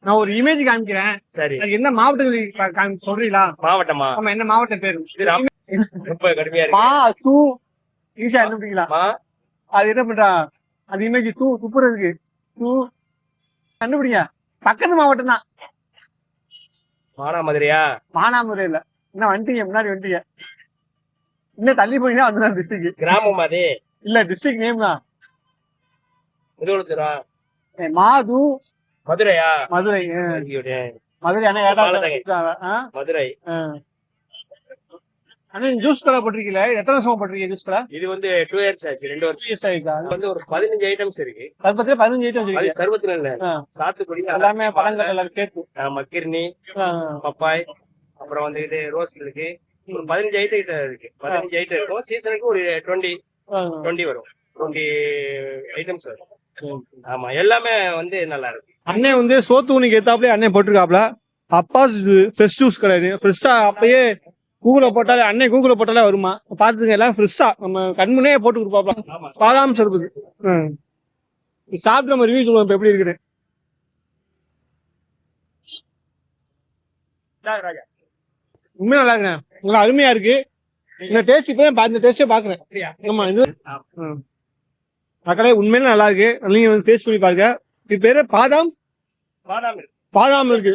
நான் ஒரு இமேஜ் காமிக்கிறேன். சரி, அது என்ன மாவட்டம் சொல்றீங்களா? மாவட்டமா? ஆமா, என்ன மாவட்டம் பேரு? ரொம்ப கடுமையா இருக்கு. மா தூ ஈஸியா கண்டுபிடிங்களா? அது என்ன பண்றா? அது இமேஜ் துப்புறதுக்கு தூ கண்டுபிடிங்க. பக்கத்து மாவட்டம் தான். மானாமதுரையா? மானாமதுரை இல்ல. இன்னும் வந்துட்டீங்க, முன்னாடி வந்துட்டீங்க. இன்னும் தள்ளி போனீங்கன்னா அதுதான் டிஸ்ட்ரிக்ட். கிராமம் அது இல்ல, டிஸ்ட்ரிக்ட் நேம் தான். திருவள்ளூரா? மாது மதுரையா? மதுரை. மதுரை அண்ணா மதுரை. அண்ணா ஜூஸ் கடை போட்டிருக்கீங்களா? எத்தனை வருஷமா போட்டிருக்கீங்க ஜூஸ் கடை? இது வந்து 2 இயர்ஸ் ஆச்சு, 2 வருஷம் ஆயிடுச்சா? வந்து ஒரு 15 ஐட்டம்ஸ் இருக்கு. அது பத்தி 15 ஐட்டம் அது வச்சிருக்கீங்க. சர்வத்துல இல்ல, சாத்துக்குடி எல்லாமே பழங்கள் எல்லாம் கேக்கு. மக்கிர்னி, பப்பாய், அப்புறம் வந்து இது ரோஸ் இருக்கு. ஒரு 15 ஐட்டம் இருக்கு. 15 ஐட்டம் இருக்கும். சீசனுக்கு ஒரு 20 வரும். 20 ஐட்டம்ஸ் வரும். ஆமா, எல்லாமே வந்து நல்லா இருக்கு. அண்ணன் வந்து சோத்துக்குனிக்கு ஏத்தாப்புல அண்ணன் போட்டிருக்காப்ல. அப்பா ஃப்ரெஷ் ஜூஸ் கிடையாது. ஃப்ரெஷ்ஷா அப்பயே கூகுள போட்டாலே வருமா பாத்துங்க. எல்லாம் ஃப்ரெஷ்ஷா நம்ம கண்முனே போட்டு கொடுப்பாப்ல. பாதாம் சர்பத்து சாப்பிட்டு நம்ம ரிவ்யூ சொல்லுவோம் இப்ப எப்படி இருக்குது. உண்மையா நல்லா இருக்குங்க. நல்லா அருமையா இருக்கு. இந்த டேஸ்ட் இப்பதான் இந்த டேஸ்டே பாக்குறேன். ஆமா, இது மக்களே உண்மையில நல்லா இருக்கு. நீங்க வந்து டேஸ்ட் பண்ணி பாருங்க. இது பேரு பாதாம் இருக்கு.